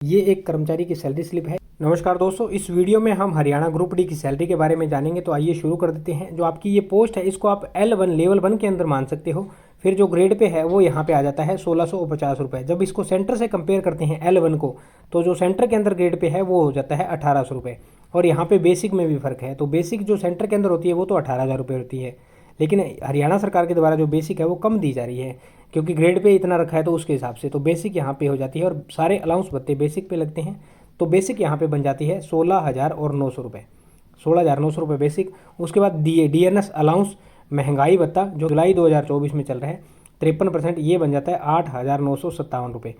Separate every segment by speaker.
Speaker 1: ये एक कर्मचारी की सैलरी स्लिप है। नमस्कार दोस्तों, इस वीडियो में हम हरियाणा ग्रुप डी की सैलरी के बारे में जानेंगे। तो आइए शुरू कर देते हैं। जो आपकी ये पोस्ट है इसको आप L1 लेवल 1 के अंदर मान सकते हो। फिर जो ग्रेड पे है वो यहाँ पे आ जाता है 1650 रुपये। जब इसको सेंटर से कंपेयर करते हैं L1 को, तो जो सेंटर के अंदर ग्रेड पे है वो हो जाता है 1800 रुपये। और यहाँ पे बेसिक में भी फ़र्क है। तो बेसिक जो सेंटर के अंदर होती है वो तो 18,000 रुपये होती है, लेकिन हरियाणा सरकार के द्वारा जो बेसिक है वो कम दी जा रही है, क्योंकि ग्रेड पे इतना रखा है तो उसके हिसाब से तो बेसिक यहाँ पे हो जाती है। और सारे अलाउंस भत्ते बेसिक पे लगते हैं, तो बेसिक यहाँ पे बन जाती है 16,900 रुपये। 16,900 रुपये बेसिक। उसके बाद DNS अलाउंस महंगाई भत्ता जो जुलाई 2024 में चल रहा है 53%, ये बन जाता है 8,957 रुपये।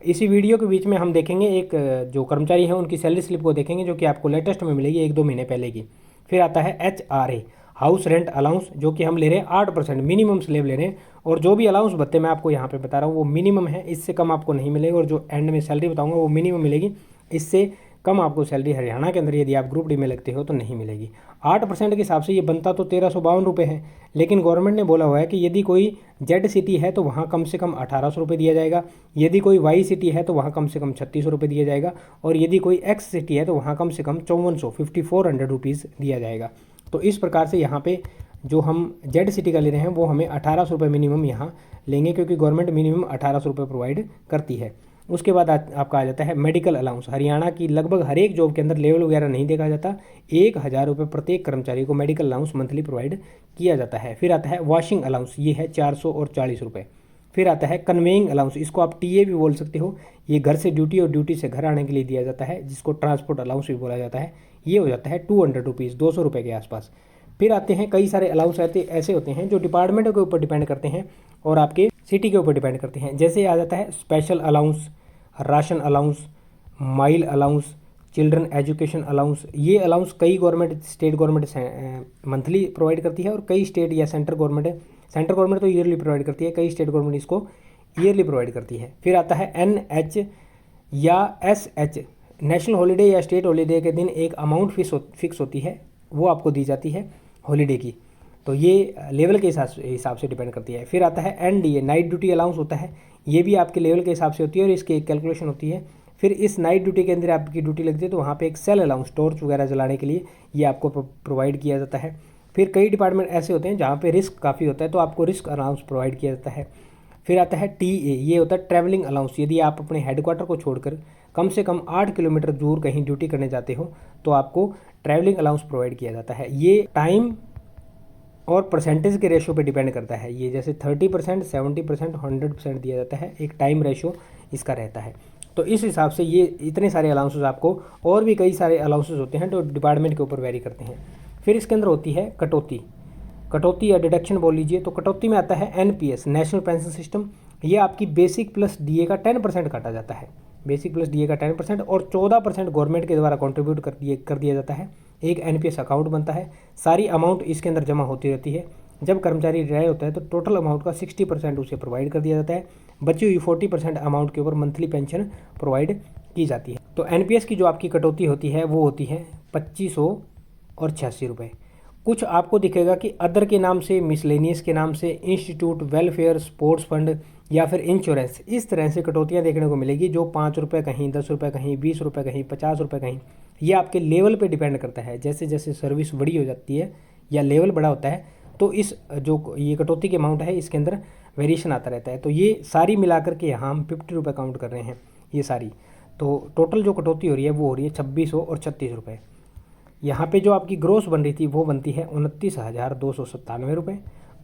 Speaker 1: इसी वीडियो के बीच में हम देखेंगे एक जो कर्मचारी है उनकी सैलरी स्लिप को देखेंगे, जो कि आपको लेटेस्ट में मिलेगी 1-2 महीने पहले की। फिर आता है HRA हाउस रेंट अलाउंस, जो कि हम ले रहे हैं 8% मिनिमम स्लेब ले रहे हैं। और जो भी अलाउंस भत्ते मैं आपको यहाँ पे बता रहा हूँ वो मिनिमम है, इससे कम आपको नहीं मिलेगा। और जो एंड में सैलरी बताऊँगा वो मिनिमम मिलेगी, इससे कम आपको सैलरी हरियाणा के अंदर यदि आप ग्रुप डी में लगते हो तो नहीं मिलेगी। 8% के हिसाब से ये बनता तो 1352 रुपये है, लेकिन गवर्नमेंट ने बोला हुआ है कि यदि कोई जेड सिटी है तो वहाँ कम से कम 1800 रुपये दिया जाएगा, यदि कोई वाई सिटी है तो वहाँ कम से कम 3600 रुपये दिया जाएगा, और यदि कोई एक्स सिटी है तो वहाँ कम से कम 5400 रुपीज़ दिया जाएगा। तो इस प्रकार से यहाँ पे जो हम जेड सिटी का ले रहे हैं वो हमें 1800 रुपये मिनिमम यहाँ लेंगे, क्योंकि गवर्नमेंट मिनिमम 1800 रुपये प्रोवाइड करती है। उसके बाद आपका आ जाता है मेडिकल अलाउंस। हरियाणा की लगभग हर एक जॉब के अंदर लेवल वगैरह नहीं देखा जाता, 1000 रुपये प्रत्येक कर्मचारी को मेडिकल अलाउंस मंथली प्रोवाइड किया जाता है। फिर आता है वॉशिंग अलाउंस, ये है 440 रुपये। फिर आता है कन्वेइंग अलाउंस, इसको आप TA भी बोल सकते हो। ये घर से ड्यूटी और ड्यूटी से घर आने के लिए दिया जाता है, जिसको ट्रांसपोर्ट अलाउंस भी बोला जाता है। ये हो जाता है 200 रुपीज़, 200 रुपये के आसपास। फिर आते हैं कई सारे अलाउंस ऐसे होते हैं जो डिपार्टमेंट के ऊपर डिपेंड करते हैं और आपके सिटी के ऊपर डिपेंड करते हैं। जैसे आ जाता है special allowance, ration allowance, mile allowance, children education allowance. ये अलाउंस कई government state government monthly provide करती है, और कई स्टेट या सेंट्रल गवर्नमेंट तो ईयरली प्रोवाइड करती है, कई स्टेट गवर्नमेंट इसको ईयरली प्रोवाइड करती है। फिर आता है NH या SH, नेशनल हॉलीडे या स्टेट हॉलीडे के दिन एक अमाउंट फिक्स होती है, वो आपको दी जाती है हॉलीडे की। तो ये लेवल के हिसाब से डिपेंड करती है। फिर आता है NDA नाइट ड्यूटी अलाउंस होता है, ये भी आपके लेवल के हिसाब से होती है और इसकी एक कैलकुलेशन होती है। फिर इस नाइट ड्यूटी के अंदर आपकी ड्यूटी लगती है तो वहाँ पे एक सेल अलाउंस टॉर्च वगैरह जलाने के लिए ये आपको प्रोवाइड किया जाता है। फिर कई डिपार्टमेंट ऐसे होते हैं जहाँ पे रिस्क काफ़ी होता है, तो आपको रिस्क अलाउंस प्रोवाइड किया जाता है। फिर आता है TA, ये होता है ट्रैवलिंग अलाउंस। यदि आप अपने हेडक्वार्टर को छोड़कर कम से कम 8 किलोमीटर दूर कहीं ड्यूटी करने जाते हो तो आपको ट्रैवलिंग अलाउंस प्रोवाइड किया जाता है। ये टाइम और परसेंटेज के रेशो पे डिपेंड करता है। ये जैसे 30%, 70%, 100% दिया जाता है, एक टाइम रेशो इसका रहता है। तो इस हिसाब से ये इतने सारे अलाउंसेस आपको, और भी कई सारे अलाउंसेस होते हैं जो डिपार्टमेंट के ऊपर वेरी करते हैं। फिर इसके अंदर होती है कटौती या डिडक्शन बोल लीजिए। तो कटौती में आता है NPS नेशनल पेंशन सिस्टम। ये आपकी बेसिक प्लस DA का 10% काटा जाता है, बेसिक प्लस DA का 10%, और 14% गवर्नमेंट के द्वारा कंट्रीब्यूट कर दिया जाता है। एक NPS अकाउंट बनता है, सारी अमाउंट इसके अंदर जमा होती रहती है। जब कर्मचारी रिटायर होता है तो टोटल अमाउंट का 60% उसे प्रोवाइड कर दिया जाता है। बची हुई 40% अमाउंट के ऊपर मंथली पेंशन प्रोवाइड की जाती है। तो NPS की जो आपकी कटौती होती है वो होती है 2586 रुपये। कुछ आपको दिखेगा कि अदर के नाम से, मिसलेनियस के नाम से, इंस्टीट्यूट, वेलफेयर, स्पोर्ट्स फंड या फिर इंश्योरेंस, इस तरह से कटौतियाँ देखने को मिलेगी, जो 5 रुपये कहीं, 10 रुपये कहीं, 20 रुपये कहीं, 50 रुपये कहीं। ये आपके लेवल पे डिपेंड करता है। जैसे जैसे सर्विस बड़ी हो जाती है या लेवल बड़ा होता है तो इस जो ये कटौती के अमाउंट है इसके अंदर वेरिएशन आता रहता है। तो ये सारी मिलाकर के यहाँ हम 50 रुपये काउंट कर रहे हैं ये सारी। तो टोटल जो कटौती हो रही है वो हो रही है 2600 और 36 रुपये। यहाँ पे जो आपकी ग्रोस बन रही थी वो बनती है 29,297 रुपये,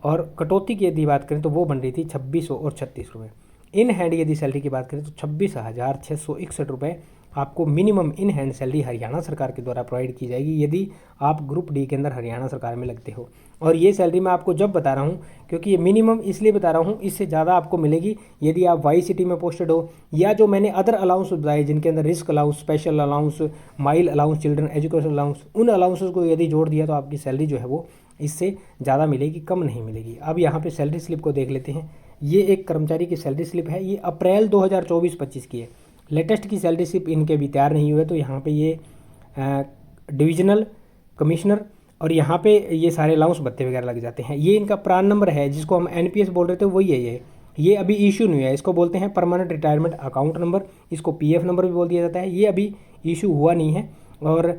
Speaker 1: और कटौती की यदि बात करें तो वो बन रही थी 2600 और 36 रुपये। इन हैंड यदि सैलरी की बात करें तो 26,661 रुपये आपको minimum in hand salary Haryana सरकार के द्वारा प्रोवाइड की जाएगी यदि आप ग्रुप डी के अंदर हरियाणा सरकार में लगते हो। और ये सैलरी मैं आपको जब बता रहा हूँ, क्योंकि ये मिनिमम इसलिए बता रहा हूँ, इससे ज़्यादा आपको मिलेगी यदि आप वाई सिटी में पोस्टेड हो, या जो मैंने अदर अलाउंस बताए जिनके अंदर risk allowance, special allowance, mile allowance, children education allowance, उन अलाउंसेस को यदि जोड़ दिया तो आपकी सैलरी जो है वो इससे ज़्यादा मिलेगी, कम नहीं मिलेगी। अब यहाँ पे सैलरी स्लिप को देख लेते हैं। ये एक कर्मचारी की सैलरी स्लिप है, ये अप्रैल 2024-25 की है। लेटेस्ट की सैलरी स्लिप इनके भी तैयार नहीं हुए, तो यहाँ पे ये डिविजनल कमिश्नर और यहाँ पे ये सारे अलाउंस भत्ते वगैरह लग जाते हैं। ये इनका प्रान नंबर है जिसको हम NPS बोल रहे थे, वही है ये ये अभी इशू नहीं है, इसको बोलते हैं परमानेंट रिटायरमेंट अकाउंट नंबर, इसको पीएफ नंबर भी बोल दिया जाता है। ये अभी इशू हुआ नहीं है और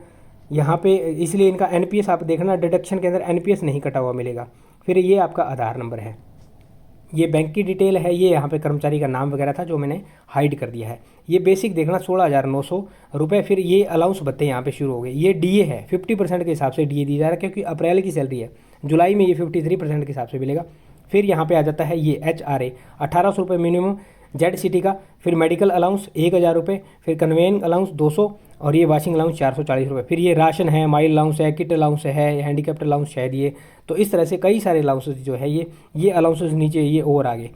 Speaker 1: यहाँ पे इसलिए इनका एनपीएस आप देखना डिडक्शन के अंदर एनपीएस नहीं कटा हुआ मिलेगा। फिर ये आपका आधार नंबर है, ये बैंक की डिटेल है, ये यहाँ पे कर्मचारी का नाम वगैरह था जो मैंने हाइड कर दिया है। ये बेसिक देखना 16,900 रुपये। फिर ये अलाउंस भत्ते यहाँ पे शुरू हो गए। ये डीए है, 50% के हिसाब से डीए दी जा रहा है क्योंकि अप्रैल की सैलरी है, जुलाई में ये 53% के हिसाब से मिलेगा। फिर यहाँ पे आ जाता है ये HRA 1,800 रुपये मिनिमम जेड सिटी का। फिर मेडिकल अलाउंस 1,000 रुपये, फिर कन्वेइंग अलाउंस 200 और ये वाशिंग अलाउंस 440 रुपये। फिर ये राशन है, माइल अलाउंस है, किट अलाउंस है, हैंडीकैप्ट अलाउंस शायद ये। तो इस तरह से कई सारे अलाउंसेस जो है ये अलाउंसेस नीचे ये और आगे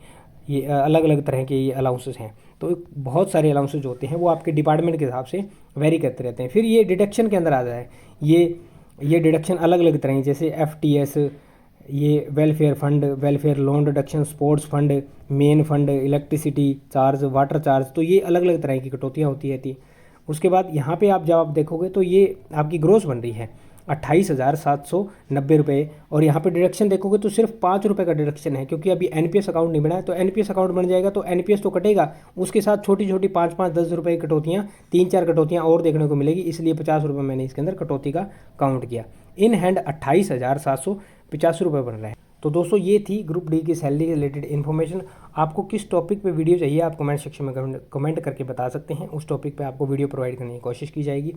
Speaker 1: ये अलग अलग तरह के ये अलाउंसेस हैं। तो बहुत सारे अलाउंसेस जो होते हैं वो आपके डिपार्टमेंट के हिसाब से वेरी करते रहते हैं। फिर ये डिडक्शन के अंदर आ जाए, ये डिडक्शन अलग अलग तरह की, जैसे FTS, ये welfare fund, welfare loan deduction, sports fund, main fund, electricity charge, water charge, तो ये अलग अलग तरह की कटौतियाँ होती रहती हैं। उसके बाद यहाँ पे जब आप देखोगे तो ये आपकी ग्रोस बन रही है 28,790 रुपये। और यहाँ पे डिडक्शन देखोगे तो सिर्फ 5 रुपये का डिडक्शन है क्योंकि अभी एनपीएस अकाउंट नहीं बना है। तो एनपीएस अकाउंट बन जाएगा तो एनपीएस तो कटेगा, उसके साथ छोटी छोटी 5-5, 10 रुपये की कटौतियाँ, 3-4 कटौतियाँ और देखने को मिलेगी, इसलिए 50 रुपये मैंने इसके अंदर कटौती का काउंट किया। इन हैंड 28,785 रुपये बन रहे हैं। तो दोस्तों ये थी ग्रुप डी की सैलरी के रिलेटेड इन्फॉर्मेशन। आपको किस टॉपिक पे वीडियो चाहिए आप कमेंट सेक्शन में कमेंट करके बता सकते हैं, उस टॉपिक पे आपको वीडियो प्रोवाइड करने की कोशिश की जाएगी।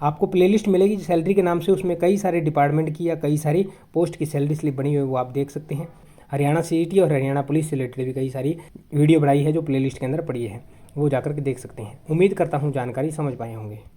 Speaker 1: आपको प्लेलिस्ट मिलेगी सैलरी के नाम से, उसमें कई सारे डिपार्टमेंट की या कई सारी पोस्ट की सैलरी स्लिप बनी हुई है, वो आप देख सकते हैं। हरियाणा CET और हरियाणा पुलिस से रिलेटेड भी कई सारी वीडियो बनाई है जो प्लेलिस्ट के अंदर पड़ी है, वो जाकर के देख सकते हैं। उम्मीद करता हूँ जानकारी समझ पाए होंगे।